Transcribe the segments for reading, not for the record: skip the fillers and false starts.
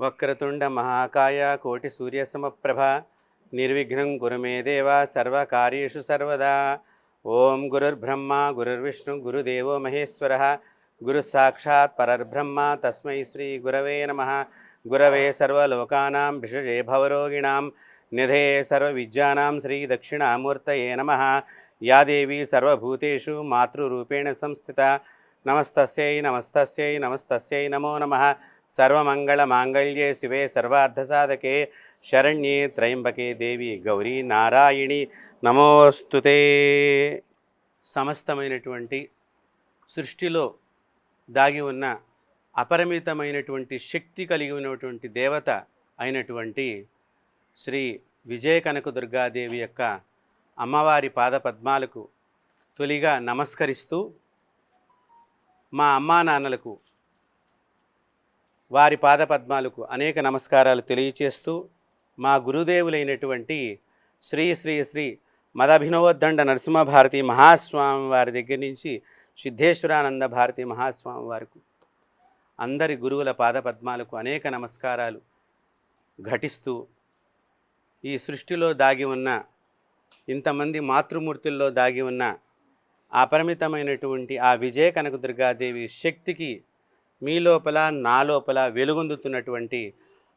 వక్రతుండ మహాకాయ కోటి సూర్యసమప్రభ నిర్విఘ్నం కురు మే దేవ సర్వకార్యేషు సర్వదా. ఓం గురుర్బ్రహ్మ గురుర్విష్ణు గురుదేవో మహేశ్వర గురు సాక్షాత్ పరర్బ్రహ్మ తస్మై శ్రీ గురవే నమః. గురవే సర్వలోకానాం విషజే భవరోగిణాం నిధే సర్వవిద్యానాం శ్రీ దక్షిణామూర్తయే నమః. యా దేవీ సర్వభూతేషు మాతృరూపేణ సంస్థిత. నమస్తస్యై నమస్తస్యై నమస్తస్యై నమో నమః. సర్వమంగళమాంగళ్యే శివే సర్వార్థసాధకే శరణ్యే త్రయంబకే దేవి గౌరీ నారాయణి నమోస్తుతే. సమస్తమైనటువంటి సృష్టిలో దాగి ఉన్న అపరిమితమైనటువంటి శక్తి కలిగి ఉన్నటువంటి దేవత అయినటువంటి శ్రీ విజయ కనకదుర్గాదేవి యొక్క అమ్మవారి పాదపద్మాలకు తొలిగా నమస్కరిస్తూ, మా అమ్మా నాన్నలకు వారి పాదపద్మాలకు అనేక నమస్కారాలు తెలియచేస్తూ, మా గురుదేవులైనటువంటి శ్రీ శ్రీ శ్రీ మదభినవోద్దండ నరసింహభారతి మహాస్వామి వారి దగ్గర నుంచి సిద్ధేశ్వరానంద భారతి మహాస్వామి వారికి అందరి గురువుల పాదపద్మాలకు అనేక నమస్కారాలు ఘటిస్తూ, ఈ సృష్టిలో దాగి ఉన్న ఇంతమంది మాతృమూర్తుల్లో దాగి ఉన్న అపరిమితమైనటువంటి ఆ విజయ కనకదుర్గాదేవి శక్తికి మీ లోపల నా లోపల వెలుగొందుతున్నటువంటి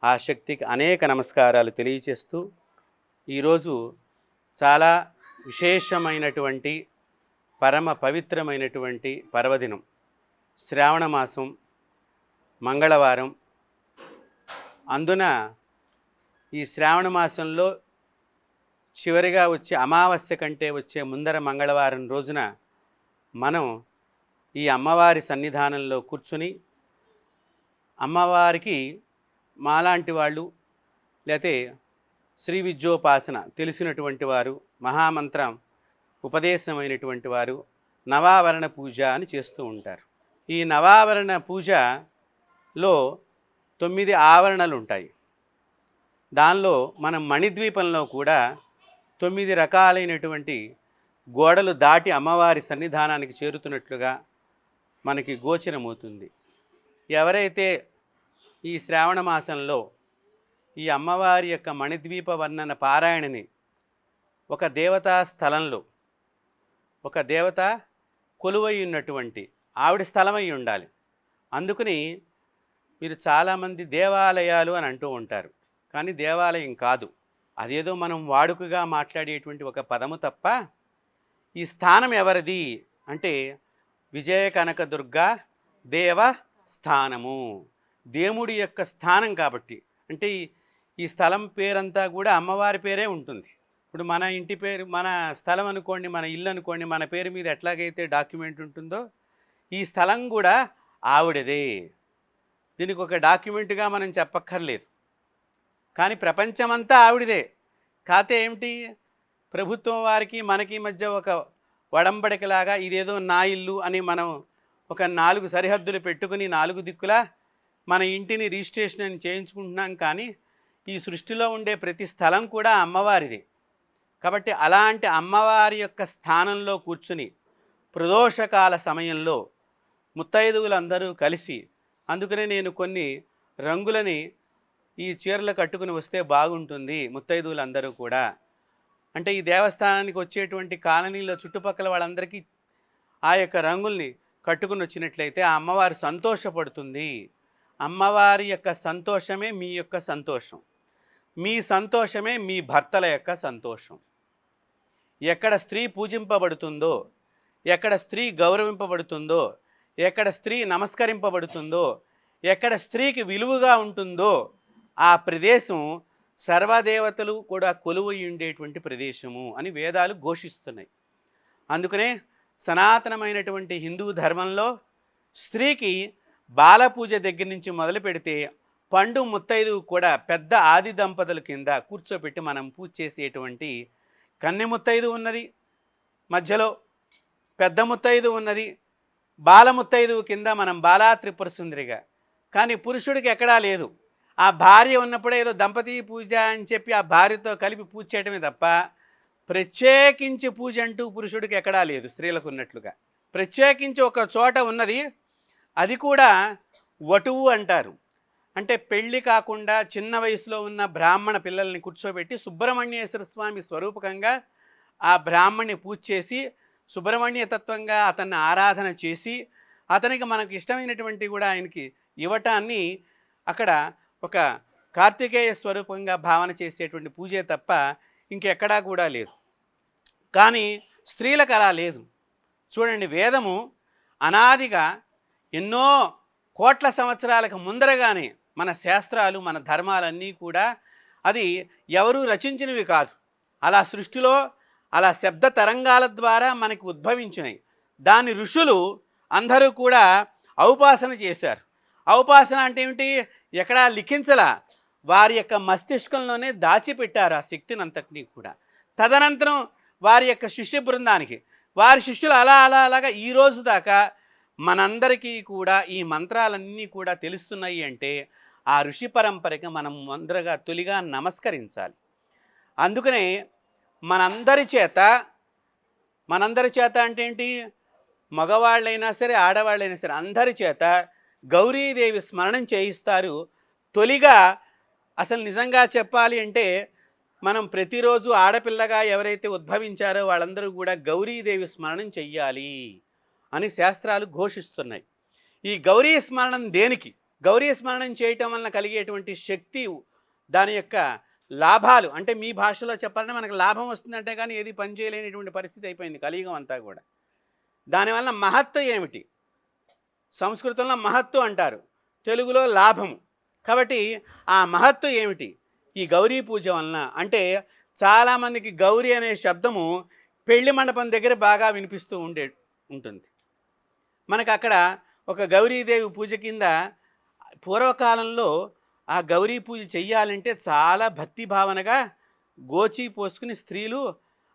ఆ శక్తికి అనేక నమస్కారాలు తెలియచేస్తూ, ఈరోజు చాలా విశేషమైనటువంటి పరమ పవిత్రమైనటువంటి పర్వదినం, శ్రావణ మాసం, మంగళవారం. అందున ఈ శ్రావణ మాసంలో చివరిగా వచ్చే అమావాస్య కంటే వచ్చే ముందర మంగళవారం రోజున మనం ఈ అమ్మవారి సన్నిధానంలో కూర్చుని అమ్మవారికి మాలాంటి వాళ్ళు లేతే శ్రీ విద్యోపాసన తెలిసినటువంటి వారు, మహామంత్రం ఉపదేశమైనటువంటి వారు నవావరణ పూజ అని చేస్తూ ఉంటారు. ఈ నవావరణ పూజలో 9 ఆవరణలు ఉంటాయి. దానిలో మనం మణిద్వీపంలో కూడా 9 రకాలైనటువంటి గోడలు దాటి అమ్మవారి సన్నిధానానికి చేరుతున్నట్లుగా మనకి గోచరమవుతుంది. ఎవరైతే ఈ శ్రావణ మాసంలో ఈ అమ్మవారి యొక్క మణిద్వీప వర్ణన పారాయణని ఒక దేవతా స్థలంలో, ఒక దేవత కొలువై ఉన్నటువంటి ఆవిడ స్థలమై ఉండాలి. అందుకని మీరు చాలామంది దేవాలయాలు అని అంటూ ఉంటారు, కానీ దేవాలయం కాదు, అదేదో మనం వాడుకగా మాట్లాడేటువంటి ఒక పదము తప్ప. ఈ స్థానం ఎవరిది అంటే విజయ కనకదుర్గా దేవ స్థానము, దేవుడి యొక్క స్థానం. కాబట్టి అంటే ఈ స్థలం పేరంతా కూడా అమ్మవారి పేరే ఉంటుంది. ఇప్పుడు మన ఇంటి పేరు, మన స్థలం అనుకోండి, మన ఇల్లు అనుకోండి, మన పేరు మీద ఎట్లాగైతే డాక్యుమెంట్ ఉంటుందో ఈ స్థలం కూడా ఆవిడదే. దీనికి ఒక డాక్యుమెంట్గా మనం చెప్పక్కర్లేదు, కానీ ప్రపంచమంతా ఆవిడదే. కాతే ఏమిటి, ప్రభుత్వం వారికి మనకి మధ్య ఒక వడంబడికలాగా ఇదేదో నా ఇల్లు అని మనం ఒక 4 సరిహద్దులు పెట్టుకుని 4 దిక్కులా మన ఇంటిని రిజిస్ట్రేషన్ అని చేయించుకుంటున్నాం. కానీ ఈ సృష్టిలో ఉండే ప్రతి స్థలం కూడా అమ్మవారిదే. కాబట్టి అలాంటి అమ్మవారి యొక్క స్థానంలో కూర్చుని ప్రదోషకాల సమయంలో ముత్తైదువులందరూ కలిసి, అందుకనే నేను కొన్ని రంగులని ఈ చీరలు కట్టుకుని వస్తే బాగుంటుంది ముత్తైదువులందరూ కూడా అంటే, ఈ దేవస్థానానికి వచ్చేటువంటి కాలనీలో చుట్టుపక్కల వాళ్ళందరికీ ఆ యొక్క రంగుల్ని కట్టుకుని వచ్చినట్లయితే ఆ అమ్మవారు సంతోషపడుతుంది. అమ్మవారి యొక్క సంతోషమే మీ యొక్క సంతోషం, మీ సంతోషమే మీ భర్తల యొక్క సంతోషం. ఎక్కడ స్త్రీ పూజింపబడుతుందో, ఎక్కడ స్త్రీ గౌరవింపబడుతుందో, ఎక్కడ స్త్రీ నమస్కరింపబడుతుందో, ఎక్కడ స్త్రీకి విలువగా ఉంటుందో ఆ ప్రదేశం సర్వదేవతలు కూడా కొలువై ఉండేటువంటి ప్రదేశము అని వేదాలు ఘోషిస్తున్నాయి. అందుకనే సనాతనమైనటువంటి హిందూ ధర్మంలో స్త్రీకి బాలపూజ దగ్గర నుంచి మొదలు పెడితే పండు ముత్తైదు కూడా పెద్ద ఆది దంపతుల కింద కూర్చోబెట్టి మనం పూజ చేసేటువంటి కన్నె ముత్తైదు ఉన్నది, మధ్యలో పెద్ద ముత్తైదు ఉన్నది, బాలముత్తైదు కింద మనం బాలా త్రిపుర సుందరిగా. కానీ పురుషుడికి ఎక్కడా లేదు. ఆ భార్య ఉన్నప్పుడే ఏదో దంపతి పూజ అని చెప్పి ఆ భార్యతో కలిపి పూజ చేయడమే తప్ప ప్రత్యేకించి పూజ అంటూ పురుషుడికి ఎక్కడా లేదు. స్త్రీలకు ఉన్నట్లుగా ప్రత్యేకించి ఒక చోట ఉన్నది, అది కూడా వటువు అంటారు. అంటే పెళ్లి కాకుండా చిన్న వయసులో ఉన్న బ్రాహ్మణ పిల్లల్ని కూర్చోబెట్టి సుబ్రహ్మణ్యేశ్వర స్వామి స్వరూపకంగా ఆ బ్రాహ్మణ్ణి పూజ చేసి సుబ్రహ్మణ్య తత్వంగా అతన్ని ఆరాధన చేసి అతనికి మనకు ఇష్టమైనటువంటి కూడా ఆయనకి ఇవ్వటాన్ని అక్కడ ఒక కార్తికేయ స్వరూపంగా భావన చేసేటువంటి పూజే తప్ప ఇంకెక్కడా కూడా లేదు. కానీ స్త్రీలకు అలా లేదు. చూడండి, వేదము అనాదిగా ఎన్నో కోట్ల సంవత్సరాలకు ముందరగానే మన శాస్త్రాలు మన ధర్మాలన్నీ కూడా అది ఎవరూ రచించినవి కాదు. అలా సృష్టిలో అలా శబ్ద తరంగాల ద్వారా మనకు ఉద్భవించినాయి. దాని ఋషులు అందరూ కూడా ఔపాసన చేశారు. ఔపాసన అంటే ఏమిటి? ఎక్కడా లిఖించలా, వారి యొక్క మస్తిష్కంలోనే దాచిపెట్టారు ఆ శక్తిని అంతటినీ కూడా. తదనంతరం వారి యొక్క శిష్య బృందానికి వారి శిష్యులు అలాగా ఈ రోజు దాకా మనందరికీ కూడా ఈ మంత్రాలన్నీ కూడా తెలుస్తున్నాయి అంటే ఆ ఋషి పరంపరకి మనం ముందరగా తొలిగా నమస్కరించాలి. అందుకనే మనందరి చేత అంటే ఏంటి? మగవాళ్ళైనా సరే ఆడవాళ్ళైనా సరే అందరి చేత గౌరీదేవి స్మరణం చేయిస్తారు. తొలిగా అసలు నిజంగా చెప్పాలి అంటే మనం ప్రతిరోజు ఆడపిల్లగా ఎవరైతే ఉద్భవించారో వాళ్ళందరూ కూడా గౌరీదేవి స్మరణం చెయ్యాలి అని శాస్త్రాలు ఘోషిస్తున్నాయి. ఈ గౌరీ స్మరణం దేనికి? గౌరీ స్మరణం చేయటం వలన కలిగేటువంటి శక్తి, దాని యొక్క లాభాలు అంటే మీ భాషలో చెప్పాలంటే మనకు లాభం వస్తుందంటే కానీ ఏది పనిచేయలేనిటువంటి పరిస్థితి అయిపోయింది కలియుగం అంతా కూడా. దానివల్ల మహత్వం ఏమిటి? సంస్కృతంలో మహత్వం అంటారు, తెలుగులో లాభము. కాబట్టి ఆ మహత్వం ఏమిటి ఈ గౌరీ పూజ వలన అంటే చాలామందికి గౌరీ అనే శబ్దము పెళ్లి మండపం దగ్గర బాగా వినిపిస్తూ ఉంటుంది. మనకు అక్కడ ఒక గౌరీదేవి పూజ కింద పూర్వకాలంలో ఆ గౌరీ పూజ చెయ్యాలంటే చాలా భక్తి భావనగా గోచి పోసుకుని స్త్రీలు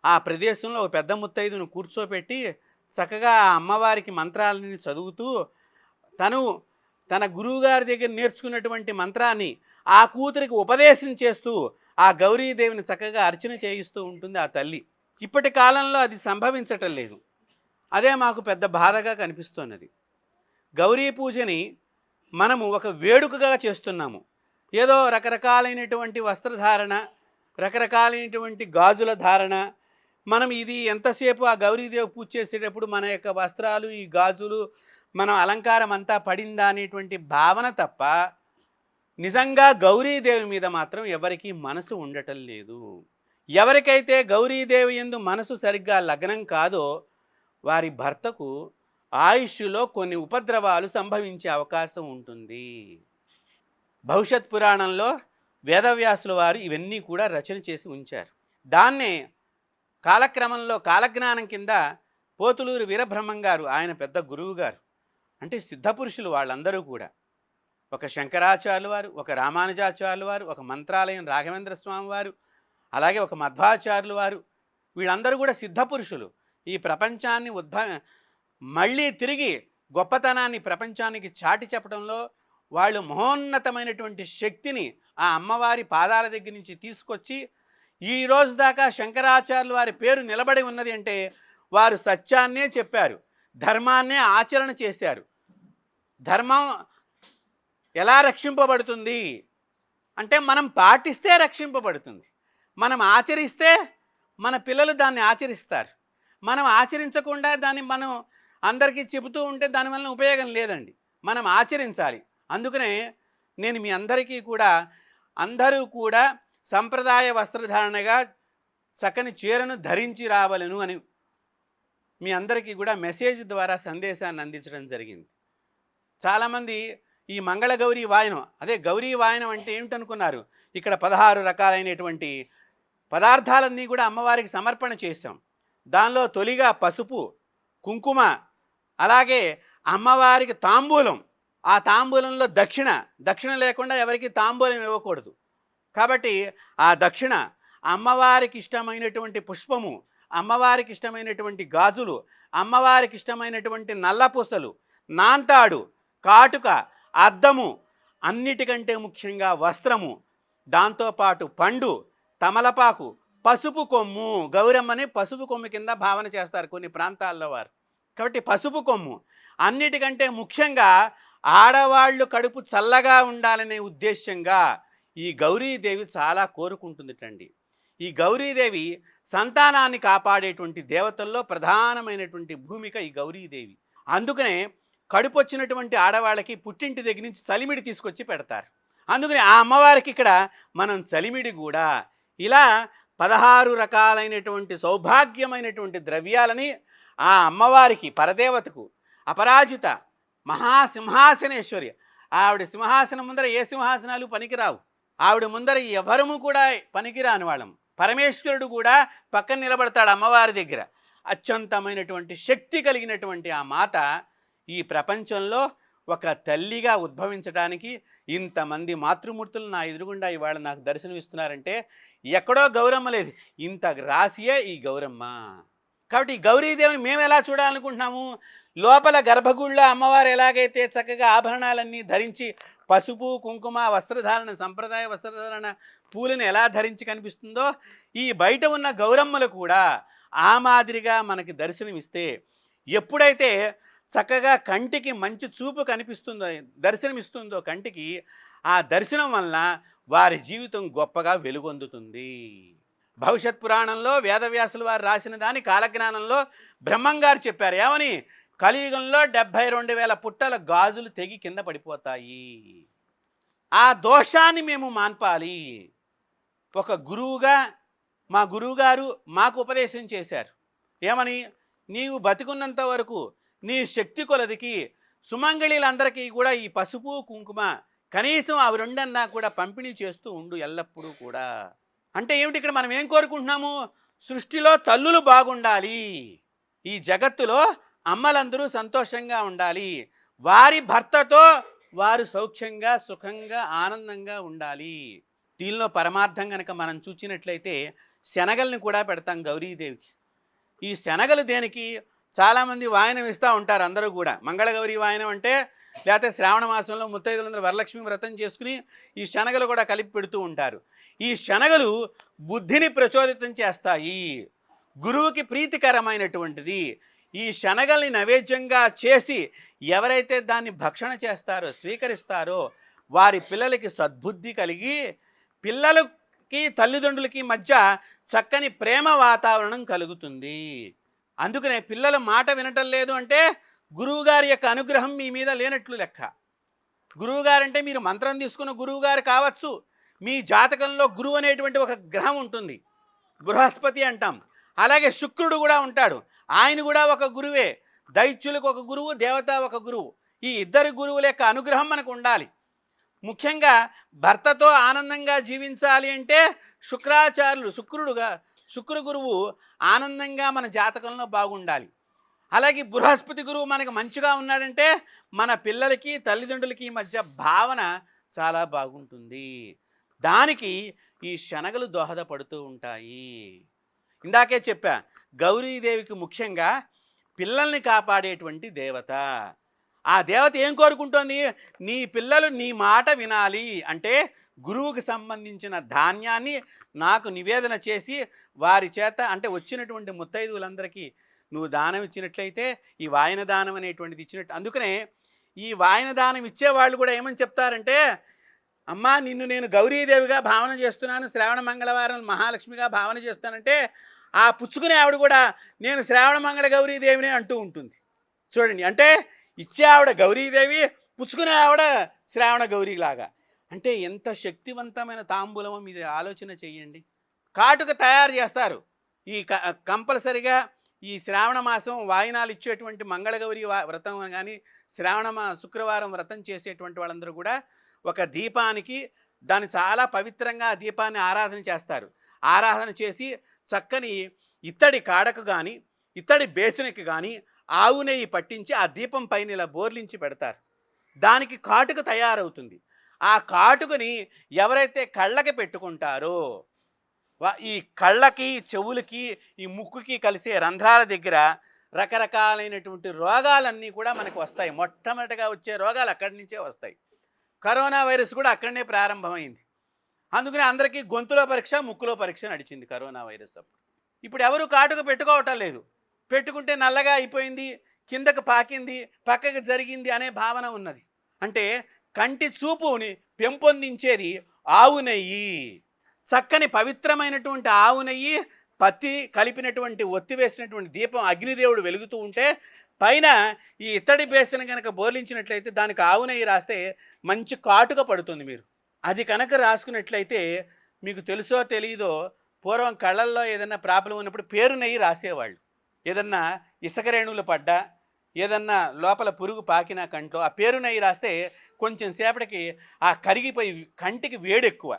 ఆ ప్రదేశంలో ఒక పెద్ద ముత్తైదును కూర్చోపెట్టి చక్కగా ఆ అమ్మవారికి మంత్రాలని చదువుతూ తన గురువుగారి దగ్గర నేర్చుకున్నటువంటి మంత్రాన్ని ఆ కూతురికి ఉపదేశం చేస్తూ ఆ గౌరీదేవిని చక్కగా అర్చన చేయిస్తూ ఉంటుంది ఆ తల్లి. ఇప్పటి కాలంలో అది సంభవించటం లేదు. అదే మాకు పెద్ద బాధగా కనిపిస్తున్నది. గౌరీ పూజని మనము ఒక వేడుకగా చేస్తున్నాము. ఏదో రకరకాలైనటువంటి వస్త్రధారణ, రకరకాలైనటువంటి గాజుల ధారణ, మనం ఇది ఎంతసేపు ఆ గౌరీదేవి పూజ చేసేటప్పుడు మన యొక్క వస్త్రాలు ఈ గాజులు మనం అలంకారం అంతా పడిందా అనేటువంటి భావన తప్ప నిజంగా గౌరీదేవి మీద మాత్రం ఎవరికీ మనసు ఉండటం లేదు. ఎవరికైతే గౌరీదేవి యందు మనసు సరిగ్గా లగ్నం కాదో వారి భర్తకు ఆయుష్లో కొన్ని ఉపద్రవాలు సంభవించే అవకాశం ఉంటుంది. భవిష్యత్ పురాణంలో వేదవ్యాసుల వారు ఇవన్నీ కూడా రచన చేసి ఉంచారు. దాన్నే కాలక్రమంలో కాలజ్ఞానం కింద పోతులూరు వీరబ్రహ్మం గారు, ఆయన పెద్ద గురువు గారు, అంటే సిద్ధపురుషులు వాళ్ళందరూ కూడా, ఒక శంకరాచార్యులు వారు, ఒక రామానుజాచార్యులు వారు, ఒక మంత్రాలయం రాఘవేంద్ర స్వామి వారు, అలాగే ఒక మధ్వాచార్యులు వారు, వీళ్ళందరూ కూడా సిద్ధపురుషులు. ఈ ప్రపంచాన్ని మళ్ళీ తిరిగి గొప్పతనాన్ని ప్రపంచానికి చాటి చెప్పడంలో వాళ్ళు మహోన్నతమైనటువంటి శక్తిని ఆ అమ్మవారి పాదాల దగ్గర నుంచి తీసుకొచ్చి ఈ రోజు దాకా శంకరాచార్యుల వారి పేరు నిలబడి ఉన్నది అంటే వారు సత్యాన్నే చెప్పారు, ధర్మాన్నే ఆచరణ చేశారు. ధర్మం ఎలా రక్షింపబడుతుంది అంటే మనం పాటిస్తే రక్షింపబడుతుంది, మనం ఆచరిస్తే మన పిల్లలు దాన్ని ఆచరిస్తారు. మనం ఆచరించకుండా దాన్ని మనం అందరికీ చెబుతూ ఉంటే దానివల్ల ఉపయోగం లేదండి. మనం ఆచరించాలి. అందుకనే నేను మీ అందరికీ కూడా అందరూ కూడా సంప్రదాయ వస్త్రధారణగా చక్కని చీరను ధరించి రావాలను అని మీ అందరికీ కూడా మెసేజ్ ద్వారా సందేశాన్ని అందించడం జరిగింది. చాలామంది ఈ మంగళగౌరీ వాయనం, అదే గౌరీ వాయనం అంటే ఏమిటనుకున్నారు? ఇక్కడ 16 రకాలైనటువంటి పదార్థాలన్నీ కూడా అమ్మవారికి సమర్పణ చేస్తాం. దానిలో తొలిగా పసుపు, కుంకుమ, అలాగే అమ్మవారికి తాంబూలం, ఆ తాంబూలంలో దక్షిణ లేకుండా ఎవరికి తాంబూలం ఇవ్వకూడదు. కాబట్టి ఆ దక్షిణ, అమ్మవారికి ఇష్టమైనటువంటి పుష్పము, అమ్మవారికి ఇష్టమైనటువంటి గాజులు, అమ్మవారికి ఇష్టమైనటువంటి నల్లపూసలు, నాంతాడు, కాటుక, అద్దము, అన్నిటికంటే ముఖ్యంగా వస్త్రము, దాంతోపాటు పండు, తమలపాకు, పసుపు కొమ్ము. గౌరమ్మని పసుపు కొమ్ము కింద భావన చేస్తారు కొన్ని ప్రాంతాల్లో వారు. కాబట్టి పసుపు కొమ్ము, అన్నిటికంటే ముఖ్యంగా ఆడవాళ్ళు కడుపు చల్లగా ఉండాలనే ఉద్దేశ్యంగా ఈ గౌరీదేవి చాలా కోరుకుంటుందిటండి. ఈ గౌరీదేవి సంతానాన్ని కాపాడేటువంటి దేవతల్లో ప్రధానమైనటువంటి భూమిక ఈ గౌరీదేవి. అందుకనే కడుపు వచ్చినటువంటి ఆడవాళ్ళకి పుట్టింటి దగ్గర నుంచి చలిమిడి తీసుకొచ్చి పెడతారు. అందుకని ఆ అమ్మవారికి ఇక్కడ మనం చలిమిడి కూడా ఇలా 16 రకాలైనటువంటి సౌభాగ్యమైనటువంటి ద్రవ్యాలని ఆ అమ్మవారికి పరదేవతకు అపరాజిత మహాసింహాసనేశ్వరి, ఆవిడ సింహాసనం ముందర ఏ సింహాసనాలు పనికిరావు, ఆవిడ ముందర ఎవరము కూడా పనికిరాని వాళ్ళం. పరమేశ్వరుడు కూడా పక్కన నిలబడతాడు అమ్మవారి దగ్గర. అత్యంతమైనటువంటి శక్తి కలిగినటువంటి ఆ మాత ఈ ప్రపంచంలో ఒక తల్లిగా ఉద్భవించడానికి ఇంతమంది మాతృమూర్తులు నా ఎదురుగుండా ఇవాళ నాకు దర్శనమిస్తున్నారంటే ఎక్కడో గౌరమ్మ లేదు, ఇంత రాసియే ఈ గౌరమ్మ. కాబట్టి ఈ గౌరీదేవిని మేము ఎలా చూడాలనుకుంటున్నాము? లోపల గర్భగుడిలో అమ్మవారు ఎలాగైతే చక్కగా ఆభరణాలన్నీ ధరించి పసుపు కుంకుమ వస్త్రధారణ సంప్రదాయ వస్త్రధారణ పూలను ఎలా ధరించి కనిపిస్తుందో ఈ బయట ఉన్న గౌరమ్మలు కూడా ఆ మాదిరిగా మనకి దర్శనమిస్తే, ఎప్పుడైతే చక్కగా కంటికి మంచి చూపు కనిపిస్తుందో దర్శనమిస్తుందో కంటికి, ఆ దర్శనం వలన వారి జీవితం గొప్పగా వెలుగొందుతుంది. భవిష్యత్ పురాణంలో వేదవ్యాసులు వారు రాసిన దాని కాలజ్ఞానంలో బ్రహ్మంగారు చెప్పారు ఏమని? కలియుగంలో 72,000 పుట్టల గాజులు తెగి కింద పడిపోతాయి. ఆ దోషాన్ని మేము మాన్పాలి. ఒక గురువుగా మా గురువుగారు మాకు ఉపదేశం చేశారు ఏమని? నీవు బతికున్నంత వరకు నీ శక్తి కొలదికి సుమంగళీలందరికీ కూడా ఈ పసుపు కుంకుమ కనీసం అవి రెండన్నా కూడా పంపిణీ చేస్తూ ఉండు ఎల్లప్పుడూ కూడా. అంటే ఏమిటి? ఇక్కడ మనం ఏం కోరుకుంటున్నాము? సృష్టిలో తల్లులు బాగుండాలి, ఈ జగత్తులో అమ్మలందరూ సంతోషంగా ఉండాలి, వారి భర్తతో వారు సౌఖ్యంగా సుఖంగా ఆనందంగా ఉండాలి. దీనిలో పరమార్థం కనుక మనం చూచినట్లయితే శనగల్ని కూడా పెడతాం గౌరీదేవికి. ఈ శనగలు దేనికి? చాలామంది వాయనం ఇస్తూ ఉంటారు అందరూ కూడా. మంగళగౌరి వాయనం అంటే, లేకపోతే శ్రావణ మాసంలో ముత్తైదులందరూ వరలక్ష్మి వ్రతం చేసుకుని ఈ శనగలు కూడా కలిపి పెడుతూ ఉంటారు. ఈ శనగలు బుద్ధిని ప్రచోదితం చేస్తాయి, గురువుకి ప్రీతికరమైనటువంటిది. ఈ శనగల్ని నైవేద్యంగా చేసి ఎవరైతే దాన్ని భక్షణ చేస్తారో స్వీకరిస్తారో వారి పిల్లలకి సద్బుద్ధి కలిగి పిల్లలకి తల్లిదండ్రులకి మధ్య చక్కని ప్రేమ వాతావరణం కలుగుతుంది. అందుకనే పిల్లలు మాట వినటం లేదు అంటే గురువుగారి యొక్క అనుగ్రహం మీ మీద లేనట్లు లెక్క. గురువుగారంటే మీరు మంత్రం తీసుకున్న గురువుగారు కావచ్చు, మీ జాతకంలో గురువు అనేటువంటి ఒక గ్రహం ఉంటుంది, బృహస్పతి అంటాం. అలాగే శుక్రుడు కూడా ఉంటాడు, ఆయన కూడా ఒక గురువే. దైత్యులకు ఒక గురువు, దేవత ఒక గురువు. ఈ ఇద్దరు గురువుల యొక్క అనుగ్రహం మనకు ఉండాలి. ముఖ్యంగా భర్తతో ఆనందంగా జీవించాలి అంటే శుక్రాచార్యులు శుక్ర గురువు ఆనందంగా మన జాతకంలో బాగుండాలి. అలాగే బృహస్పతి గురువు మనకు మంచిగా ఉన్నాడంటే మన పిల్లలకి తల్లిదండ్రులకి మధ్య భావన చాలా బాగుంటుంది. దానికి ఈ శనగలు దోహదపడుతూ ఉంటాయి. ఇందాకే చెప్పా, గౌరీదేవికి ముఖ్యంగా పిల్లల్ని కాపాడేటువంటి దేవత. ఆ దేవత ఏం కోరుకుంటోంది? నీ పిల్లలు నీ మాట వినాలి అంటే గురువుకి సంబంధించిన ధాన్యాన్ని నాకు నివేదన చేసి వారి చేత, అంటే వచ్చినటువంటి ముత్తైదువులందరికీ నువ్వు దానం ఇచ్చినట్లయితే ఈ వాయన దానం అనేటువంటిది ఇచ్చినట్టు. అందుకనే ఈ వాయన దానం ఇచ్చేవాళ్ళు కూడా ఏమని చెప్తారంటే, అమ్మా నిన్ను నేను గౌరీదేవిగా భావన చేస్తున్నాను, శ్రావణ మంగళవారం మహాలక్ష్మిగా భావన చేస్తానంటే ఆ పుచ్చుకునే ఆవిడ కూడా నేను శ్రావణ మంగళ గౌరీదేవిని అంటూ ఉంటుంది. చూడండి, అంటే ఇచ్చే ఆవిడ గౌరీదేవి, పుచ్చుకునే ఆవిడ శ్రావణ గౌరీలాగా. అంటే ఎంత శక్తివంతమైన తాంబూలమో మీరు ఆలోచన చెయ్యండి. కాటుక తయారు చేస్తారు. ఈ కంపల్సరిగా ఈ శ్రావణ మాసం వాయినాలు ఇచ్చేటువంటి మంగళగౌరి వ్రతం కానీ శుక్రవారం వ్రతం చేసేటువంటి వాళ్ళందరూ కూడా ఒక దీపానికి దాన్ని చాలా పవిత్రంగా ఆ దీపాన్ని ఆరాధన చేస్తారు. ఆరాధన చేసి చక్కని ఇత్తడి కాడకు కానీ ఇత్తడి బేసినకి కానీ ఆవు నెయ్యి పట్టించి ఆ దీపం పైన ఇలా బోర్లించి పెడతారు. దానికి కాటుక తయారవుతుంది. ఆ కాటుకని ఎవరైతే కళ్ళకి పెట్టుకుంటారో ఈ కళ్ళకి చెవులకి ఈ ముక్కుకి కలిసే రంధ్రాల దగ్గర రకరకాలైనటువంటి రోగాలన్నీ కూడా మనకు వస్తాయి. మొట్టమొదటిగా వచ్చే రోగాలు అక్కడి నుంచే వస్తాయి. కరోనా వైరస్ కూడా అక్కడనే ప్రారంభమైంది. అందుకని అందరికీ గొంతులో పరీక్ష ముక్కులో పరీక్ష నడిచింది కరోనా వైరస్ అప్పుడు. ఇప్పుడు ఎవరు కాటుక పెట్టుకోవటం లేదు. పెట్టుకుంటే నల్లగా అయిపోయింది, కిందకు పాకింది, పక్కకి జరిగింది అనే భావన ఉన్నది. అంటే కంటి చూపుని పెంపొందించేది ఆవు నెయ్యి. చక్కని పవిత్రమైనటువంటి ఆవు నెయ్యి, పత్తి కలిపినటువంటి ఒత్తి వేసినటువంటి దీపం అగ్నిదేవుడు వెలుగుతూ ఉంటే పైన ఈ ఇత్తడి బేసన కనుక బోర్లించినట్లయితే దానికి ఆవు నెయ్యి రాస్తే మంచి కాటుక పడుతుంది. మీరు అది కనుక రాసుకున్నట్లయితే మీకు తెలుసో తెలియదో పూర్వం కళ్ళల్లో ఏదన్నా ప్రాబ్లం ఉన్నప్పుడు పేరు నెయ్యి రాసేవాళ్ళు. ఏదన్నా ఇసుక రేణువులు పడ్డా, ఏదన్నా లోపల పురుగు పాకినా కంట్లో ఆ పేరు నెయ్యి రాస్తే కొంచెం సేపటికి ఆ కరిగిపోయి కంటికి వేడి ఎక్కువ.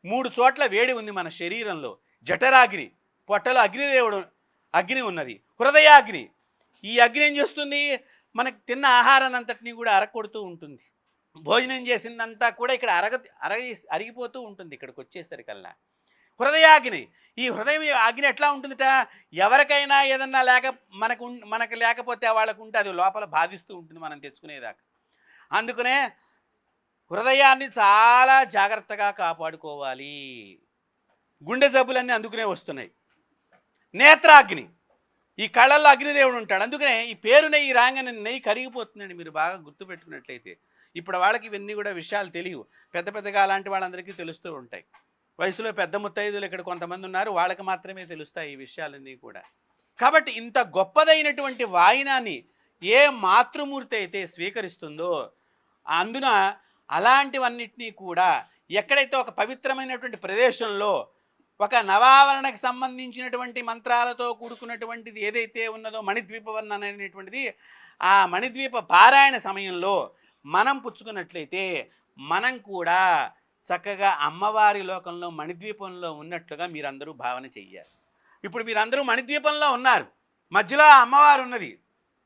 3 చోట్ల వేడి ఉంది మన శరీరంలో. జఠరాగ్ని, పొట్టలో అగ్నిదేవుడు అగ్ని ఉన్నది, హృదయాగ్ని. ఈ అగ్ని ఏం చేస్తుంది? మనకి తిన్న ఆహారాన్ని అంతటినీ కూడా అరగొడుతూ ఉంటుంది. భోజనం చేసిందంతా కూడా ఇక్కడ అరిగిపోతూ ఉంటుంది ఇక్కడికి వచ్చేసరికల్లా. హృదయాగ్ని, ఈ హృదయం అగ్ని ఎట్లా ఉంటుందిట? ఎవరికైనా ఏదన్నా మనకు లేకపోతే వాళ్ళకు ఉంటే అది లోపల బాధిస్తూ ఉంటుంది మనం తెచ్చుకునేదాకా. అందుకనే హృదయాన్ని చాలా జాగ్రత్తగా కాపాడుకోవాలి. గుండె జబ్బులన్నీ అందుకునే వస్తున్నాయి. నేత్రాగ్ని, ఈ కళ్ళల్లో అగ్నిదేవుడు ఉంటాడు. అందుకనే ఈ పేరు నెయ్యి రాగానే నెయ్యి కరిగిపోతుందండి. మీరు బాగా గుర్తుపెట్టుకున్నట్లయితే ఇప్పుడు వాళ్ళకి ఇవన్నీ కూడా విషయాలు తెలియవు. పెద్ద పెద్దగా అలాంటి వాళ్ళందరికీ తెలుస్తూ ఉంటాయి. వయసులో పెద్ద ముత్తైదులు ఇక్కడ కొంతమంది ఉన్నారు, వాళ్ళకి మాత్రమే తెలుస్తాయి ఈ విషయాలన్నీ కూడా. కాబట్టి ఇంత గొప్పదైనటువంటి వాయినాన్ని ఏ మాతృమూర్తి అయితే స్వీకరిస్తుందో అందున అలాంటివన్నిటినీ కూడా ఎక్కడైతే ఒక పవిత్రమైనటువంటి ప్రదేశంలో ఒక నవావరణకు సంబంధించినటువంటి మంత్రాలతో కూడుకున్నటువంటిది ఏదైతే ఉన్నదో మణిద్వీపవర్ణన అనేటువంటిది, ఆ మణిద్వీప పారాయణ సమయంలో మనం పుచ్చుకున్నట్లయితే మనం కూడా చక్కగా అమ్మవారి లోకంలో మణిద్వీపంలో ఉన్నట్లుగా మీరందరూ భావన చెయ్యాలి. ఇప్పుడు మీరందరూ మణిద్వీపంలో ఉన్నారు, మధ్యలో అమ్మవారు ఉన్నది.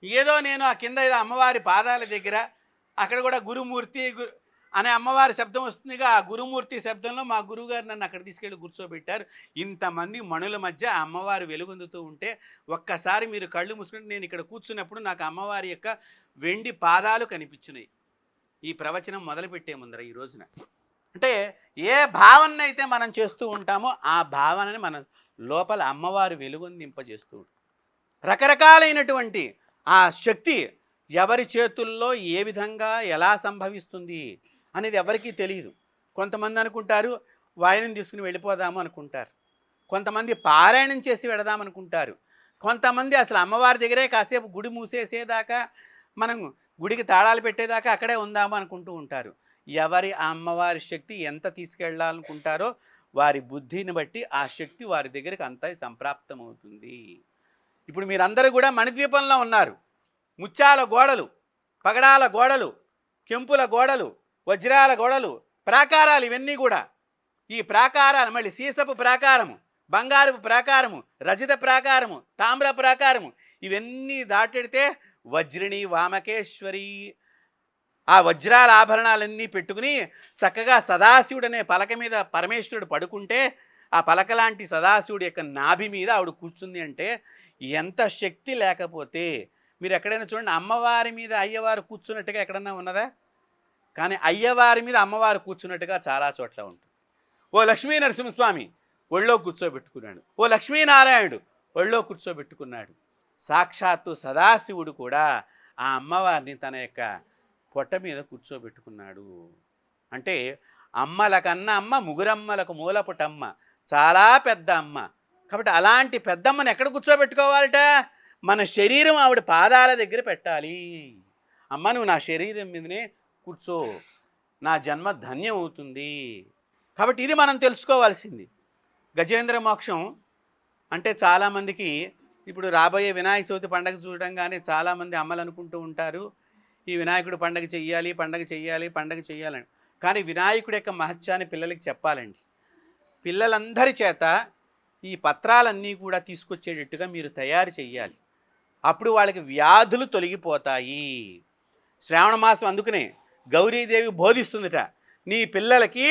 ఏదో నేను ఆ కింద ఏదో అమ్మవారి పాదాల దగ్గర అక్కడ కూడా గురుమూర్తి అనే అమ్మవారి శబ్దం వస్తుందిగా. ఆ గురుమూర్తి శబ్దంలో మా గురువుగారు నన్ను అక్కడ తీసుకెళ్ళి కూర్చోబెట్టారు. ఇంతమంది మణుల మధ్య అమ్మవారు వెలుగొందుతూ ఉంటే ఒక్కసారి మీరు కళ్ళు మూసుకుంటే నేను ఇక్కడ కూర్చున్నప్పుడు నాకు అమ్మవారి యొక్క వెండి పాదాలు కనిపించినాయి. ఈ ప్రవచనం మొదలుపెట్టే ముందర ఈ రోజున అంటే ఏ భావన అయితే మనం చేస్తూ ఉంటామో ఆ భావనని మన లోపల అమ్మవారు వెలుగొందింపజేస్తూ ఉంటుంది. రకరకాలైనటువంటి ఆ శక్తి ఎవరి చేతుల్లో ఏ విధంగా ఎలా సంభవిస్తుంది అనేది ఎవరికీ తెలియదు. కొంతమంది అనుకుంటారు వాయినం తీసుకుని వెళ్ళిపోదాము అనుకుంటారు, కొంతమంది పారాయణం చేసి వెడదామనుకుంటారు, కొంతమంది అసలు అమ్మవారి దగ్గరే కాసేపు గుడి మూసేసేదాకా మనం గుడికి తాళాలు పెట్టేదాకా అక్కడే ఉందాము అనుకుంటూ ఉంటారు. ఎవరి అమ్మవారి శక్తి ఎంత తీసుకెళ్ళాలనుకుంటారో వారి బుద్ధిని బట్టి ఆ శక్తి వారి దగ్గరికి అంతా సంప్రాప్తమవుతుంది. ఇప్పుడు మీరందరూ కూడా మణిద్వీపంలో ఉన్నారు. ముత్యాల గోడలు, పగడాల గోడలు, కెంపుల గోడలు, వజ్రాల గోడలు, ప్రాకారాలు, ఇవన్నీ కూడా ఈ ప్రాకారాలు మళ్ళీ సీసపు ప్రాకారము, బంగారపు ప్రాకారము, రజిత ప్రాకారము, తామ్ర ప్రాకారము, ఇవన్నీ దాటెడితే వజ్రిణి వామకేశ్వరి ఆ వజ్రాల ఆభరణాలన్నీ పెట్టుకుని చక్కగా సదాశివుడనే పలక మీద పరమేశ్వరుడు పడుకుంటే ఆ పలక లాంటి సదాశివుడి యొక్క నాభి మీద ఆవిడ కూర్చుంది అంటే ఎంత శక్తి లేకపోతే మీరు ఎక్కడైనా చూడండి, అమ్మవారి మీద అయ్యవారు కూర్చున్నట్టుగా ఎక్కడన్నా ఉన్నదా? కానీ అయ్యవారి మీద అమ్మవారు కూర్చున్నట్టుగా చాలా చోట్ల ఉంటుంది. ఓ లక్ష్మీ నరసింహస్వామి ఒళ్ళో కూర్చోబెట్టుకున్నాడు, ఓ లక్ష్మీనారాయణుడు ఒళ్ళో కూర్చోబెట్టుకున్నాడు. సాక్షాత్తు సదాశివుడు కూడా ఆ అమ్మవారిని తన యొక్క పొట్ట మీద కూర్చోబెట్టుకున్నాడు. అంటే అమ్మల కన్నా అమ్మ, ముగురమ్మలకు మూలపుటమ్మ, చాలా పెద్ద అమ్మ. కాబట్టి అలాంటి పెద్దమ్మని ఎక్కడ కూర్చోబెట్టుకోవాలట? మన శరీరం ఆవిడ పాదాల దగ్గర పెట్టాలి. అమ్మ నువ్వు నా శరీరం మీదనే కూర్చో, నా జన్మ ధన్యం అవుతుంది. కాబట్టి ఇది మనం తెలుసుకోవాల్సింది. గజేంద్ర మోక్షం అంటే చాలామందికి ఇప్పుడు రాబోయే వినాయక చవితి పండగ చూడంగానే చాలామంది అమ్మలు అనుకుంటూ ఉంటారు ఈ వినాయకుడు పండగ చెయ్యాలి, పండగ చెయ్యాలి, పండగ చెయ్యాలని. కానీ వినాయకుడి యొక్క మహత్యాన్ని పిల్లలకి చెప్పాలండి. పిల్లలందరి చేత ఈ పత్రాలన్నీ కూడా తీసుకొచ్చేటట్టుగా మీరు తయారు చెయ్యాలి. అప్పుడు వాళ్ళకి వ్యాధులు తొలగిపోతాయి. శ్రావణ మాసం అందుకనే గౌరీదేవి బోధిస్తుందిట, నీ పిల్లలకి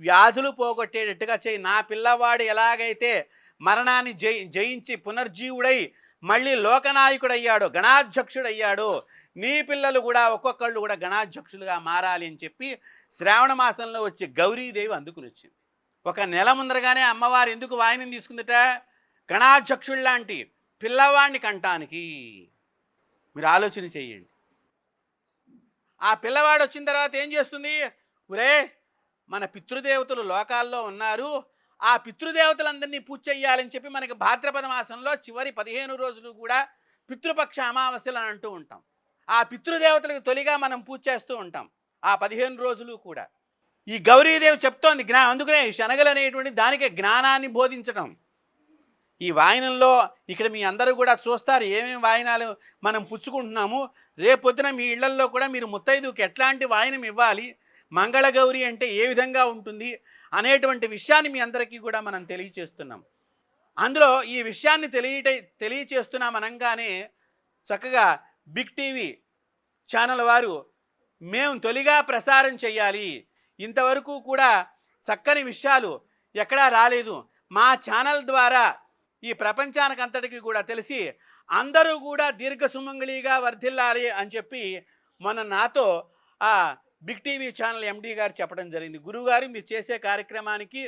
వ్యాధులు పోగొట్టేటట్టుగా చేయి. నా పిల్లవాడు ఎలాగైతే మరణాన్ని జయించి పునర్జీవుడై మళ్ళీ లోకనాయకుడయ్యాడో, గణాధ్యక్షుడయ్యాడో, నీ పిల్లలు కూడా ఒక్కొక్కళ్ళు కూడా గణాధ్యక్షులుగా మారాలి అని చెప్పి శ్రావణ మాసంలో వచ్చి గౌరీదేవి అందుకుని వచ్చింది. ఒక నెల ముందరగానే అమ్మవారు ఎందుకు వాయినం తీసుకుందిట? గణాధ్యక్షుడు లాంటి పిల్లవాడిని కంటానికి. మీరు ఆలోచన చేయండి. ఆ పిల్లవాడు వచ్చిన తర్వాత ఏం చేస్తుంది? ఒరే, మన పితృదేవతలు లోకాల్లో ఉన్నారు, ఆ పితృదేవతలందరినీ పూజ చెయ్యాలని చెప్పి మనకి భాద్రపద మాసంలో చివరి 15 రోజులు కూడా పితృపక్ష అమావాస్యలు అని అంటూ ఉంటాం. ఆ పితృదేవతలకు తొలిగా మనం పూజ చేస్తూ ఉంటాం ఆ 15 రోజులు కూడా. ఈ గౌరీదేవి చెప్తోంది అందుకనే శనగలు అనేటువంటి దానికి జ్ఞానాన్ని బోధించడం. ఈ వాయనంలో ఇక్కడ మీ అందరూ కూడా చూస్తారు ఏమేమి వాయనాలు మనం పుచ్చుకుంటున్నాము. రేపొద్దున మీ ఇళ్లల్లో కూడా మీరు ముత్తైదువుకి ఎట్లాంటి వాయనం ఇవ్వాలి, మంగళగౌరి అంటే ఏ విధంగా ఉంటుంది అనేటువంటి విషయాన్ని మీ అందరికీ కూడా మనం తెలియచేస్తున్నాం. అందులో ఈ విషయాన్ని తెలియచేస్తున్నాం అనగానే చక్కగా బిగ్ టీవీ ఛానల్ వారు మేము తొలిగా ప్రసారం చేయాలి, ఇంతవరకు కూడా చక్కని విషయాలు ఎక్కడా రాలేదు, మా ఛానల్ ద్వారా ఈ ప్రపంచానికి అంతటికి కూడా తెలిసి అందరూ కూడా దీర్ఘ సుమంగళిగా వర్ధిల్లాలి అని చెప్పి మొన్న నాతో ఆ బిగ్ టీవీ ఛానల్ ఎండి గారు చెప్పడం జరిగింది. గురువుగారు మీరు చేసే కార్యక్రమానికి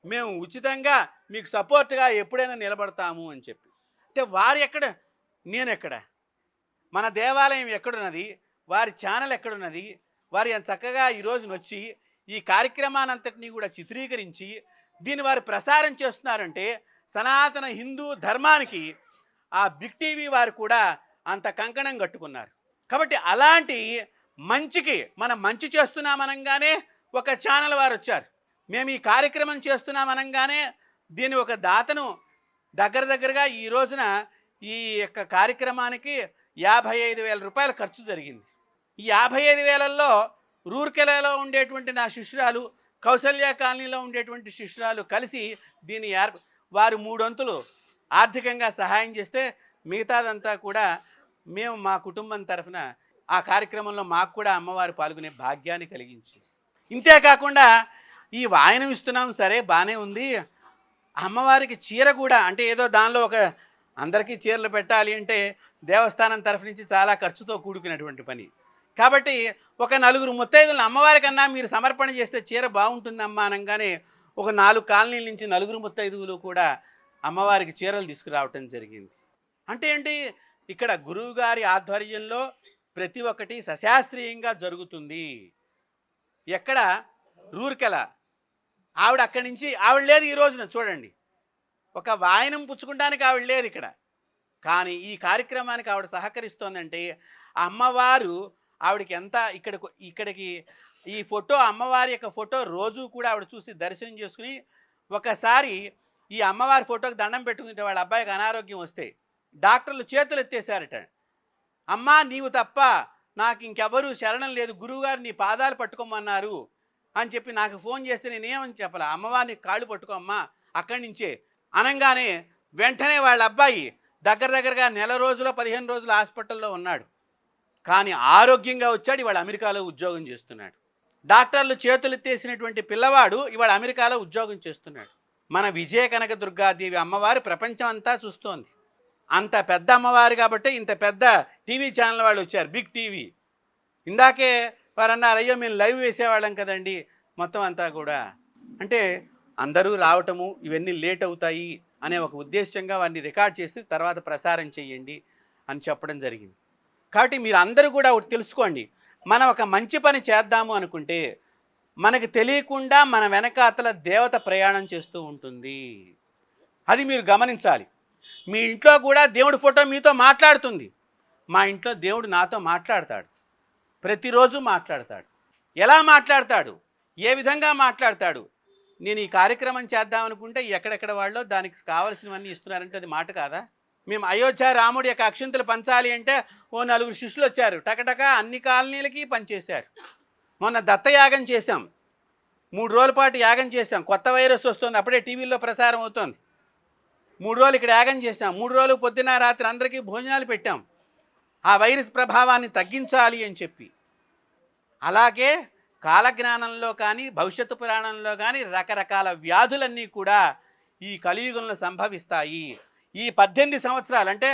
మేము ఉచితంగా మీకు సపోర్ట్గా ఎప్పుడైనా నిలబడతాము అని చెప్పి. అంటే వారు ఎక్కడ, నేను ఎక్కడ, మన దేవాలయం ఎక్కడున్నది, వారి ఛానల్ ఎక్కడున్నది, వారు ఎంత చక్కగా ఈరోజున వచ్చి ఈ కార్యక్రమాన్ని అంతటినీ కూడా చిత్రీకరించి దీన్ని వారు ప్రసారం చేస్తున్నారంటే సనాతన హిందూ ధర్మానికి ఆ బిగ్ టీవీ వారు కూడా అంత కంకణం కట్టుకున్నారు. కాబట్టి అలాంటి మంచికి మనం మంచి చేస్తున్నామనగానే ఒక ఛానల్ వారు వచ్చారు, మేము ఈ కార్యక్రమం చేస్తున్నామనగానే దీని ఒక దాతను దగ్గరగా ఈ రోజున ఈ యొక్క కార్యక్రమానికి 55,000 రూపాయల ఖర్చు జరిగింది. ఈ 55,000ల్లో రూర్కెలాలో ఉండేటువంటి నా శిష్యురాలు, కౌసల్య కాలనీలో ఉండేటువంటి శిష్యురాలు కలిసి దీని వారు 3 వంతులు ఆర్థికంగా సహాయం చేస్తే మిగతాదంతా కూడా మేము మా కుటుంబం తరఫున ఆ కార్యక్రమంలో మాకు కూడా అమ్మవారు పాల్గొనే భాగ్యాన్ని కలిగించింది. ఇంతేకాకుండా ఈ వాయనం ఇస్తున్నాం సరే బాగానే ఉంది, అమ్మవారికి చీర కూడా అంటే ఏదో దానిలో ఒక అందరికీ చీరలు పెట్టాలి అంటే దేవస్థానం తరఫు నుంచి చాలా ఖర్చుతో కూడుకున్నటువంటి పని. కాబట్టి ఒక 4 ముత్తైదులను అమ్మవారి కన్నా మీరు సమర్పణ చేస్తే చీర బాగుంటుందమ్మా అనగానే ఒక 4 కాలనీల నుంచి 4 ముత్తైదువులు కూడా అమ్మవారికి చీరలు తీసుకురావటం జరిగింది. అంటే ఏంటి, ఇక్కడ గురువుగారి ఆధ్వర్యంలో ప్రతి ఒక్కటి సశాస్త్రీయంగా జరుగుతుంది. ఎక్కడ రూర్కెల ఆవిడ అక్కడి నుంచి ఆవిడ లేదు ఈ రోజున చూడండి, ఒక వాయనం పుచ్చుకుంటానికి ఆవిడ లేదు ఇక్కడ, కానీ ఈ కార్యక్రమానికి ఆవిడ సహకరిస్తోందంటే అమ్మవారు ఆవిడకి ఎంత ఇక్కడికి ఈ ఫోటో అమ్మవారి యొక్క ఫోటో రోజు కూడా ఆవిడ చూసి దర్శనం చేసుకుని ఒకసారి ఈ అమ్మవారి ఫోటోకి దండం పెట్టుకుంటే వాళ్ళ అబ్బాయికి అనారోగ్యం వస్తే డాక్టర్లు చేతులు ఎత్తేసారట. అమ్మా నీవు తప్ప నాకు ఇంకెవరూ శరణం లేదు, గురువుగారు నీ పాదాలు పట్టుకోమన్నారు అని చెప్పి నాకు ఫోన్ చేస్తే నేనేమని చెప్పాలి, అమ్మవారిని కాళ్ళు పట్టుకోమ్మా అక్కడి నుంచే అనగానే వెంటనే వాళ్ళ అబ్బాయి దగ్గరగా 1 రోజులో 15 రోజులు హాస్పిటల్లో ఉన్నాడు, కానీ ఆరోగ్యంగా వచ్చాడు. ఇవాళ అమెరికాలో ఉద్యోగం చేస్తున్నాడు. డాక్టర్లు చేతులెత్తేసినటువంటి పిల్లవాడు ఇవాళ అమెరికాలో ఉద్యోగం చేస్తున్నాడు. మన విజయ కనక దుర్గాదేవి అమ్మవారు ప్రపంచం అంతా చూస్తోంది. అంత పెద్ద అమ్మవారు కాబట్టి ఇంత పెద్ద టీవీ ఛానల్ వాళ్ళు వచ్చారు, బిగ్ టీవీ. ఇందాకే వారు అన్నారు, అయ్యో మేము లైవ్ వేసేవాళ్ళం కదండి మొత్తం అంతా కూడా. అంటే అందరూ రావటము ఇవన్నీ లేట్ అవుతాయి అనే ఒక ఉద్దేశంగా వారిని రికార్డ్ చేసి తర్వాత ప్రసారం చేయండి అని చెప్పడం జరిగింది. కాబట్టి మీరు అందరూ కూడా ఒకటి తెలుసుకోండి, మనం ఒక మంచి పని చేద్దాము అనుకుంటే మనకు తెలియకుండా మన వెనకాతల దేవత ప్రయాణం చేస్తూ ఉంటుంది. అది మీరు గమనించాలి. మీ ఇంట్లో కూడా దేవుడి ఫోటో మీతో మాట్లాడుతుంది. మా ఇంట్లో దేవుడు నాతో మాట్లాడతాడు, ప్రతిరోజు మాట్లాడతాడు. ఎలా మాట్లాడతాడు, ఏ విధంగా మాట్లాడతాడు? నేను ఈ కార్యక్రమం చేద్దామనుకుంటే ఎక్కడెక్కడ వాళ్ళు దానికి కావాల్సినవన్నీ ఇస్తున్నారంటే అది మాట కాదా? మేము అయోధ్య రాముడి యొక్క అక్షింతలు పంచాలి అంటే ఓ 4 శిష్యులు వచ్చారు, టకటకా అన్ని కాలనీలకి పనిచేశారు. మొన్న దత్తయాగం చేశాం, 3 రోజుల పాటు యాగం చేశాం. కొత్త వైరస్ వస్తుంది, అప్పుడే టీవీలో ప్రసారం అవుతోంది. 3 రోజులు ఇక్కడ యాగం చేశాం. 3 రోజులు పొద్దున్న రాత్రి అందరికీ భోజనాలు పెట్టాం, ఆ వైరస్ ప్రభావాన్ని తగ్గించాలి అని చెప్పి. అలాగే కాలజ్ఞానంలో కానీ భవిష్యత్తు పురాణంలో కానీ రకరకాల వ్యాధులన్నీ కూడా ఈ కలియుగంలో సంభవిస్తాయి. ఈ 18 సంవత్సరాలు అంటే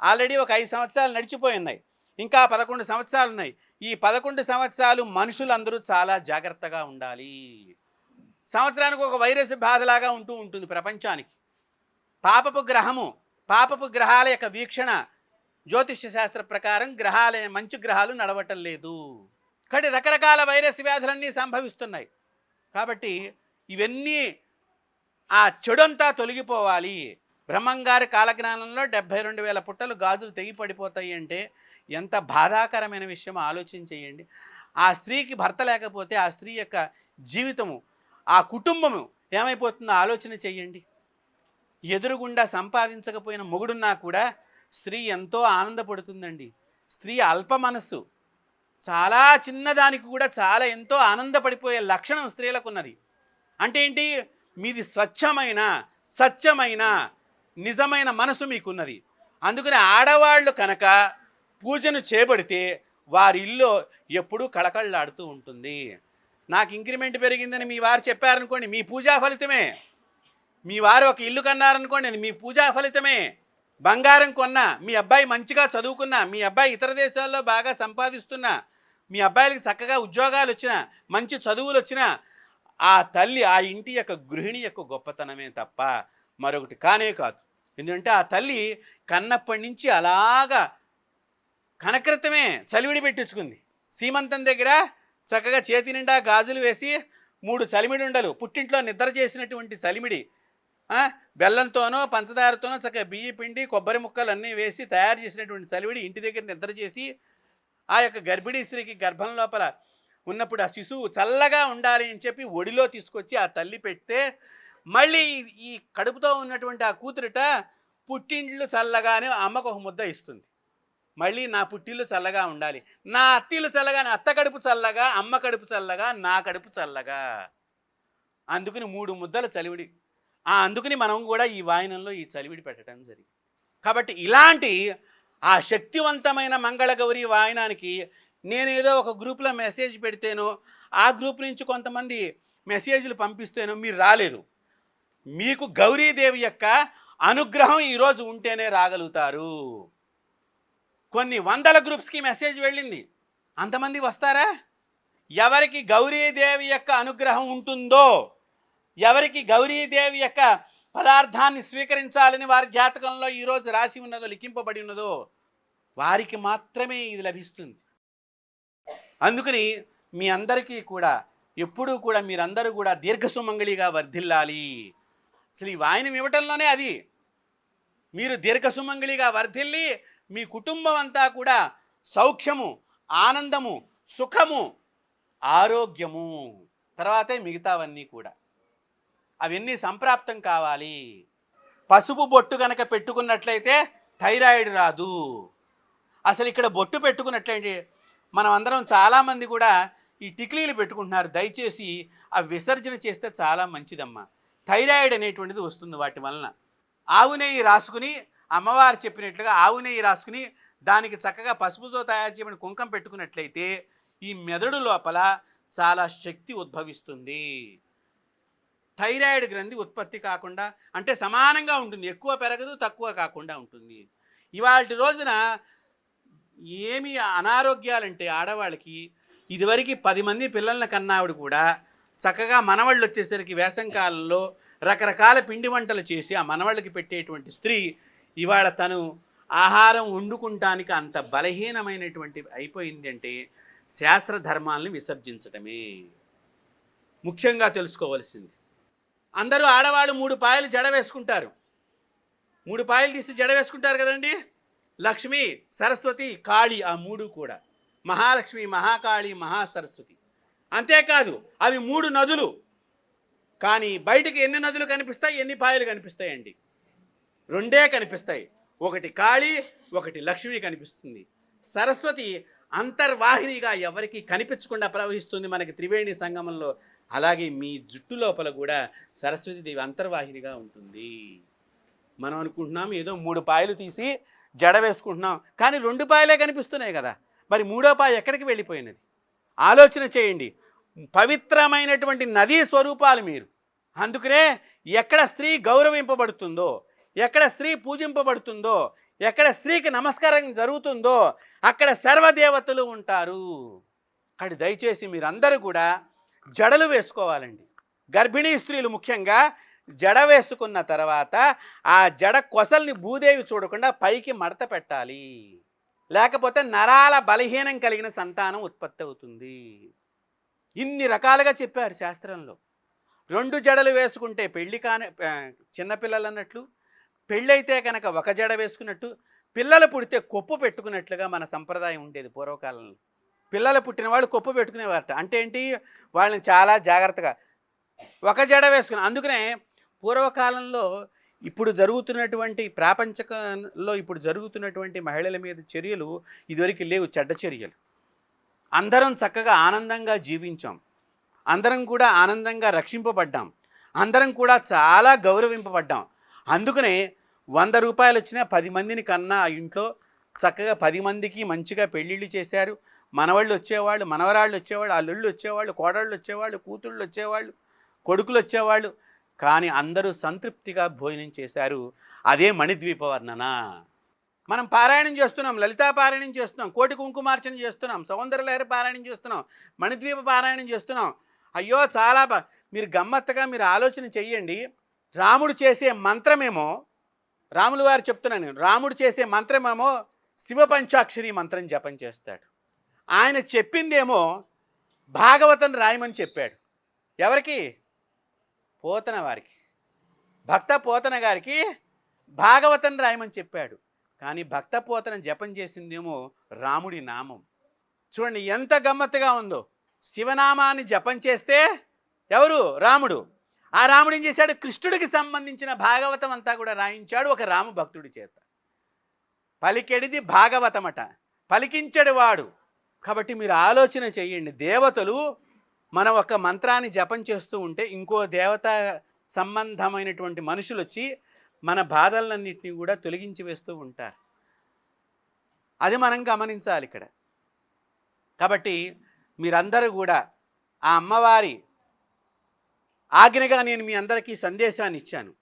ఆల్రెడీ ఒక 5 సంవత్సరాలు నడిచిపోయి ఉన్నాయి, ఇంకా 11 సంవత్సరాలు ఉన్నాయి. ఈ 11 సంవత్సరాలు మనుషులందరూ చాలా జాగ్రత్తగా ఉండాలి. సంవత్సరానికి ఒక వైరస్ బాధలాగా ఉంటుంది ప్రపంచానికి. పాపపు గ్రహాల యొక్క వీక్షణ జ్యోతిష్య శాస్త్ర ప్రకారం మంచి గ్రహాలు నడవటం లేదు. కాబట్టి రకరకాల వైరస్ వ్యాధులన్నీ సంభవిస్తున్నాయి. కాబట్టి ఇవన్నీ ఆ చెడంతా తొలగిపోవాలి. బ్రహ్మంగారి కాలజ్ఞానంలో 72,000 పుట్టలు గాజులు తెగి పడిపోతాయి అంటే ఎంత బాధాకరమైన విషయం ఆలోచన చేయండి. ఆ స్త్రీకి భర్త లేకపోతే ఆ స్త్రీ యొక్క జీవితము, ఆ కుటుంబము ఏమైపోతుందో ఆలోచన చేయండి. ఎదురుగుండా సంపాదించకపోయిన మొగుడున్నా కూడా స్త్రీ ఎంతో ఆనందపడుతుందండి. స్త్రీ అల్ప మనస్సు, చాలా చిన్నదానికి కూడా చాలా ఎంతో ఆనందపడిపోయే లక్షణం స్త్రీలకు ఉన్నది. అంటే ఏంటి? మీది స్వచ్ఛమైన, సత్యమైన, నిజమైన మనసు మీకున్నది. అందుకని ఆడవాళ్ళు కనుక పూజను చేపడితే వారి ఇల్లు ఎప్పుడూ కళకళలాడుతూ ఉంటుంది. నాకు ఇంక్రిమెంట్ పెరిగిందని మీ వారు చెప్పారనుకోండి, మీ పూజా ఫలితమే. మీ వారు ఒక ఇల్లు కన్నారనుకోండి, అది మీ పూజా ఫలితమే. బంగారం కొన్నా, మీ అబ్బాయి మంచిగా చదువుకున్నా, మీ అబ్బాయి ఇతర దేశాల్లో బాగా సంపాదిస్తున్నా, మీ అబ్బాయిలకి చక్కగా ఉద్యోగాలు వచ్చినా, మంచి చదువులు వచ్చినా, ఆ తల్లి, ఆ ఇంటి యొక్క గృహిణి యొక్క గొప్పతనమే తప్ప మరొకటి కానే కాదు. ఎందుకంటే ఆ తల్లి కన్నప్పటి నుంచి అలాగా కనకృతమే చలివిడి పెట్టించుకుంది. సీమంతం దగ్గర చక్కగా చేతి నిండా గాజులు వేసి 3 చలిమిడి ఉండలు, పుట్టింట్లో నిద్ర చేసినటువంటి చలిమిడి, బెల్లంతోనో పంచదారతోనో చక్కగా బియ్య పిండి కొబ్బరి ముక్కలు అన్నీ వేసి తయారు చేసినటువంటి చలివిడి ఇంటి దగ్గర నిద్ర చేసి ఆ యొక్క గర్భిణీ స్త్రీకి గర్భం లోపల ఉన్నప్పుడు ఆ శిశువు చల్లగా ఉండాలి అని చెప్పి ఒడిలో తీసుకొచ్చి ఆ తల్లి పెడితే మళ్ళీ ఈ కడుపుతో ఉన్నటువంటి ఆ కూతురిట పుట్టింట్లు చల్లగానే అమ్మకు ఒక ముద్ద ఇస్తుంది. మళ్ళీ నా పుట్టిల్లు చల్లగా ఉండాలి, నా అత్తిల్లు చల్లగా, నా అత్త కడుపు చల్లగా, అమ్మ కడుపు చల్లగా, నా కడుపు చల్లగా. అందుకని 3 ముద్దల చలివిడి. అందుకని మనం కూడా ఈ వాయనంలో ఈ చలివిడి పెట్టడం జరిగింది. కాబట్టి ఇలాంటి ఆ శక్తివంతమైన మంగళగౌరి వాయనానికి నేనేదో ఒక గ్రూప్లో మెసేజ్ పెడితేనో, ఆ గ్రూప్ నుంచి కొంతమంది మెసేజ్లు పంపిస్తేనో మీరు రాలేదు. మీకు గౌరీదేవి యొక్క అనుగ్రహం ఈరోజు ఉంటేనే రాగలుగుతారు. కొన్ని వందల గ్రూప్స్కి మెసేజ్ వెళ్ళింది, అంతమంది వస్తారా? ఎవరికి గౌరీదేవి యొక్క అనుగ్రహం ఉంటుందో, ఎవరికి గౌరీదేవి యొక్క పదార్థాన్ని స్వీకరించాలని వారి జాతకంలో ఈరోజు రాసి ఉన్నదో, లిఖింపబడి ఉన్నదో, వారికి మాత్రమే ఇది లభిస్తుంది. అందుకని మీ అందరికీ కూడా ఎప్పుడూ కూడా మీరందరూ కూడా దీర్ఘసుమంగళిగా వర్ధిల్లాలి. అసలు ఈ వాయనం ఇవ్వటంలోనే అది. మీరు దీర్ఘసుమంగళిగా వర్ధిల్లి మీ కుటుంబం అంతా కూడా సౌఖ్యము, ఆనందము, సుఖము, ఆరోగ్యము, తర్వాతే మిగతావన్నీ కూడా అవన్నీ సంప్రాప్తం కావాలి. పసుపు బొట్టు కనుక పెట్టుకున్నట్లయితే థైరాయిడ్ రాదు. అసలు ఇక్కడ బొట్టు పెట్టుకున్నట్లయితే మనం అందరం చాలామంది కూడా ఈ టిక్లీలు పెట్టుకుంటున్నారు. దయచేసి అవి విసర్జన చేస్తే చాలా మంచిదమ్మా. థైరాయిడ్ అనేటువంటిది వస్తుంది వాటి వలన. ఆవు నెయ్యి రాసుకుని, అమ్మవారు చెప్పినట్లుగా ఆవు నెయ్యి రాసుకుని దానికి చక్కగా పసుపుతో తయారు చేయబడిన కుంకం పెట్టుకున్నట్లయితే ఈ మెదడు లోపల చాలా శక్తి ఉద్భవిస్తుంది. థైరాయిడ్ గ్రంథి ఉత్పత్తి కాకుండా, అంటే సమానంగా ఉంటుంది, ఎక్కువ పెరగదు, తక్కువ కాకుండా ఉంటుంది. ఇవాళ రోజున ఏమి అనారోగ్యాలంటే ఆడవాళ్ళకి, ఇదివరకు 10 మంది పిల్లల్ని కన్నావిడ కూడా చక్కగా మనవాళ్ళు వచ్చేసరికి వేసంకాలంలో రకరకాల పిండి వంటలు చేసి ఆ మనవాళ్ళకి పెట్టేటువంటి స్త్రీ ఇవాళ తను ఆహారం వండుకుంటానికి అంత బలహీనమైనటువంటి అయిపోయింది. అంటే శాస్త్ర ధర్మాలను విసర్జించటమే ముఖ్యంగా తెలుసుకోవలసింది. అందరూ ఆడవాళ్ళు 3 పాయలు జడ వేసుకుంటారు. 3 పాయలు తీసి జడ వేసుకుంటారు కదండి. లక్ష్మి, సరస్వతి, కాళి, ఆ 3 కూడా, మహాలక్ష్మి, మహాకాళి, మహాసరస్వతి. అంతేకాదు అవి 3 నదులు. కానీ బయటికి ఎన్ని నదులు కనిపిస్తాయి, ఎన్ని పాయలు కనిపిస్తాయండి? 2 కనిపిస్తాయి. ఒకటి కాళి, ఒకటి లక్ష్మి కనిపిస్తుంది. సరస్వతి అంతర్వాహినిగా ఎవరికి కనిపించకుండా ప్రవహిస్తుంది మనకి త్రివేణి సంగమంలో. అలాగే మీ జుట్టు లోపల కూడా సరస్వతీదేవి అంతర్వాహినిగా ఉంటుంది. మనం అనుకుంటున్నాం ఏదో 3 పాయలు తీసి జడ వేసుకుంటున్నాం, కానీ 2 పాయలే కనిపిస్తున్నాయి కదా. మరి 3వ పాయ ఎక్కడికి వెళ్ళిపోయినది? ఆలోచన చేయండి. పవిత్రమైనటువంటి నదీ స్వరూపాలు మీరు. అందుకనే ఎక్కడ స్త్రీ గౌరవింపబడుతుందో, ఎక్కడ స్త్రీ పూజింపబడుతుందో, ఎక్కడ స్త్రీకి నమస్కారం జరుగుతుందో అక్కడ సర్వదేవతలు ఉంటారు. అక్కడ దయచేసి మీరందరూ కూడా జడలు వేసుకోవాలండి. గర్భిణీ స్త్రీలు ముఖ్యంగా జడ వేసుకున్న తర్వాత ఆ జడ కొసల్ని భూదేవి చూడకుండా పైకి మడత పెట్టాలి. లేకపోతే నరాల బలహీనం కలిగిన సంతానం ఉత్పత్తి అవుతుంది. ఇన్ని రకాలుగా చెప్పారు శాస్త్రంలో. 2 జడలు వేసుకుంటే పెళ్ళి కాని చిన్నపిల్లలు అన్నట్లు, పెళ్ళైతే కనుక ఒక జడ వేసుకున్నట్టు, పిల్లలు పుడితే కొప్పు పెట్టుకున్నట్లుగా మన సంప్రదాయం ఉండేది పూర్వకాలంలో. పిల్లలు పుట్టిన వాళ్ళు కొప్పు పెట్టుకునేవారట. అంటే ఏంటి, వాళ్ళని చాలా జాగ్రత్తగా ఒక జడ వేసుకుని. అందుకనే పూర్వకాలంలో ఇప్పుడు జరుగుతున్నటువంటి ప్రాపంచకంలో ఇప్పుడు జరుగుతున్నటువంటి మహిళల మీద చర్యలు ఇదివరకు లేవు, చెడ్డ చర్యలు. అందరం చక్కగా ఆనందంగా జీవించాం, అందరం కూడా ఆనందంగా రక్షింపబడ్డాం, అందరం కూడా చాలా గౌరవింపబడ్డాం. అందుకనే 100 రూపాయలు వచ్చినా 10 మందిని కన్నా ఆ ఇంట్లో చక్కగా 10 మందికి మంచిగా పెళ్ళిళ్ళు చేశారు. మనవాళ్ళు వచ్చేవాళ్ళు, మనవరాళ్ళు వచ్చేవాళ్ళు, అల్లుళ్ళు వచ్చేవాళ్ళు, కోడళ్ళు వచ్చేవాళ్ళు, కూతుళ్ళు వచ్చేవాళ్ళు, కొడుకులు వచ్చేవాళ్ళు. కానీ అందరూ సంతృప్తిగా భోజనం చేశారు. అదే మణిద్వీప వర్ణన. మనం పారాయణం చేస్తున్నాం, లలితా పారాయణం చేస్తున్నాం, కోటి కుంకుమార్చన చేస్తున్నాం, సౌందర్యలహరి పారాయణం చేస్తున్నాం, మణిద్వీప పారాయణం చేస్తున్నాం. అయ్యో చాలా మీరు గమ్మత్తుగా మీరు ఆలోచన చెయ్యండి. రాముడు చేసే మంత్రమేమో, రాములు వారు చెప్తున్నాను, రాముడు చేసే మంత్రమేమో శివపంచాక్షరి మంత్రం జపం చేస్తాడు. ఆయన చెప్పిందేమో భాగవతం రాయమని చెప్పాడు. ఎవరికి? పోతన వారికి, భక్త పోతన గారికి భాగవతం రాయమని చెప్పాడు. కానీ భక్త పోతన జపం చేసిందేమో రాముడి నామం. చూడండి ఎంత గమ్మత్తుగా ఉందో. శివనామాన్ని జపం చేస్తే ఎవరు? రాముడు. ఆ రాముడు ఏం చేశాడు? కృష్ణుడికి సంబంధించిన భాగవతం అంతా కూడా రాయించాడు ఒక రామ భక్తుడి చేత. పలికెడిది భాగవతమట, పలికించడు వాడు. కాబట్టి మీరు ఆలోచన చెయ్యండి. దేవతలు మన ఒక మంత్రాన్ని జపం చేస్తూ ఉంటే ఇంకో దేవత సంబంధమైనటువంటి మనుషులు వచ్చి మన బాధలన్నింటినీ కూడా తొలగించి వేస్తూ ఉంటారు. అది మనం గమనించాలి ఇక్కడ. కాబట్టి మీరందరూ కూడా ఆ అమ్మవారి ఆజ్ఞగా నేను మీ అందరికీ సందేశాన్ని ఇచ్చాను.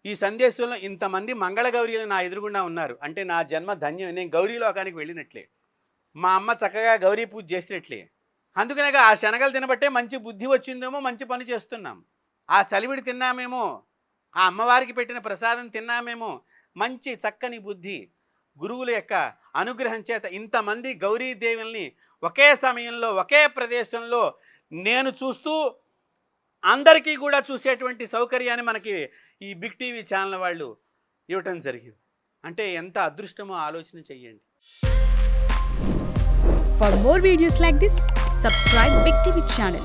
ఈ సందేశంలో ఇంతమంది మంగళగౌరీలు నా ఎదురుగుండా ఉన్నారు అంటే నా జన్మ ధన్యం. నేను గౌరీ లోకానికి వెళ్ళినట్లే, మా అమ్మ చక్కగా గౌరీ పూజ చేసినట్లే. అందుకనే ఆ శనగలు తినబట్టే మంచి బుద్ధి వచ్చిందేమో, మంచి పని చేస్తున్నాం. ఆ చలివిడి తిన్నామేమో, ఆ అమ్మవారికి పెట్టిన ప్రసాదం తిన్నామేమో, మంచి చక్కని బుద్ధి గురువుల యొక్క అనుగ్రహం చేత ఇంతమంది గౌరీదేవుల్ని ఒకే సమయంలో ఒకే ప్రదేశంలో నేను చూస్తూ అందరికీ కూడా చూసేటువంటి సౌకర్యాన్ని మనకి ఈ బిగ్ టీవీ ఛానల్ వాళ్ళు ఇవ్వటం జరిగింది. అంటే ఎంత అదృష్టమో ఆలోచన చెయ్యండి. For more videos like this, subscribe Big TV channel.